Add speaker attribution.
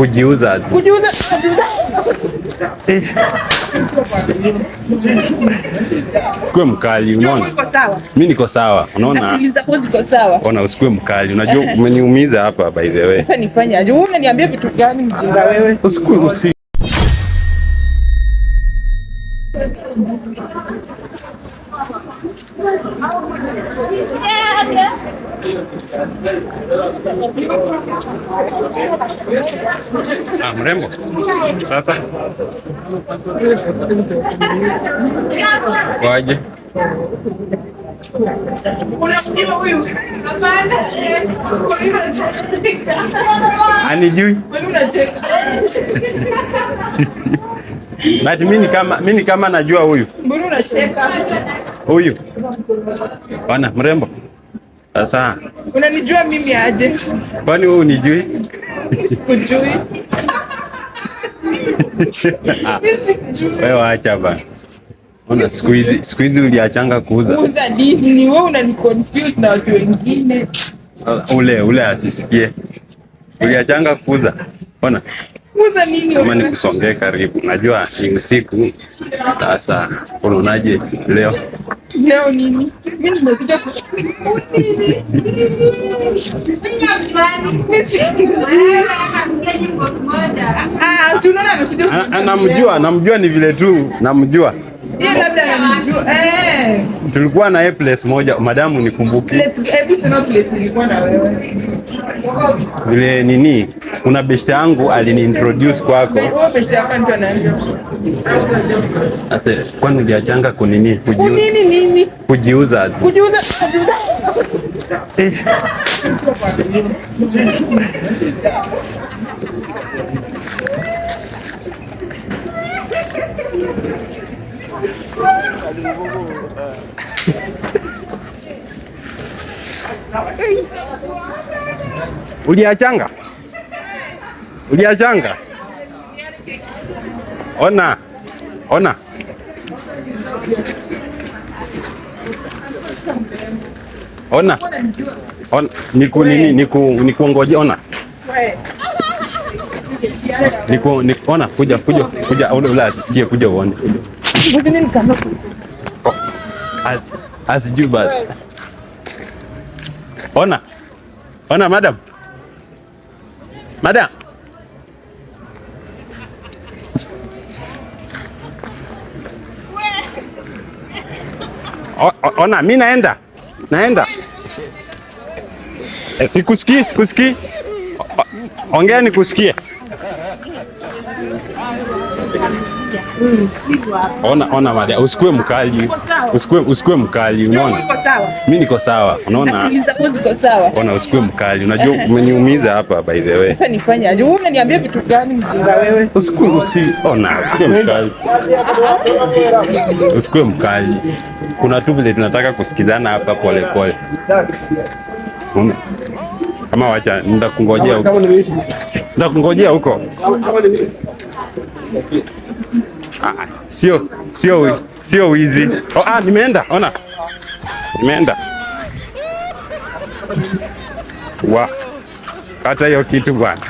Speaker 1: Kujiuza. Usikue mkali, unaona? Mimi niko sawa, unaona?
Speaker 2: Niko sawa.
Speaker 1: Ona, usikue mkali. Unajua umeniumiza hapa by the way.
Speaker 2: Sasa nifanye aje? Wewe unaniambia vitu gani mjinga wewe?
Speaker 1: Usikue. Mrembo. Sasa. Waje. Anijui? But mimi kama najua huyu.
Speaker 2: Mbona unacheka?
Speaker 1: Huyu. Bwana mrembo. Sasa.
Speaker 2: Unanijua mimi aje?
Speaker 1: Kwani wewe unijui?
Speaker 2: Kujui.
Speaker 1: Wewe acha bana. Ona siku hizi uliachanga kuuza.
Speaker 2: Kuuza nini? Wewe unaniconfuse na watu wengine.
Speaker 1: Ule asisikie. Uliachanga kuuza. Ona.
Speaker 2: Kuuza nini?
Speaker 1: Kama nikusongee karibu. Najua ni usiku. Sasa unaonaje leo?
Speaker 2: Leo nini? Mimi nimekuja nini?
Speaker 1: Namjua ni vile tu namjua.
Speaker 2: Yeye labda anamjua.
Speaker 1: Tulikuwa na place moja, madamu nikumbuke.
Speaker 2: Place nilikuwa na wewe.
Speaker 1: Vile nini? Kuna beshte yangu aliniintroduce kwako.
Speaker 2: Wewe beshte yako ndio nani?
Speaker 1: Ase, kwani uliachanga kunini?
Speaker 2: Kunini?
Speaker 1: Kujiuza. Uliachanga? Ona. Nikuongoje ona. Ona kuja ule asisikie kuja uone. Asijui basi. Ona madam. Ona mimi naenda. Sikusikii. Ongea nikusikie. Ona Maria, usikue mkali, unaona? Mimi niko sawa, unaona?
Speaker 2: Niko sawa.
Speaker 1: Ona, usikue mkali. Unajua umeniumiza hapa by the way.
Speaker 2: Sasa nifanye aje? Wewe unaniambia vitu gani mjinga wewe?
Speaker 1: Usikue mkali. Usikue mkali. Kuna tu vile tunataka kusikizana hapa pole. Kama wacha nitakungojea huko. Sio wizi. Nimeenda. Ona. Nimeenda. Kata hiyo kitu bwana.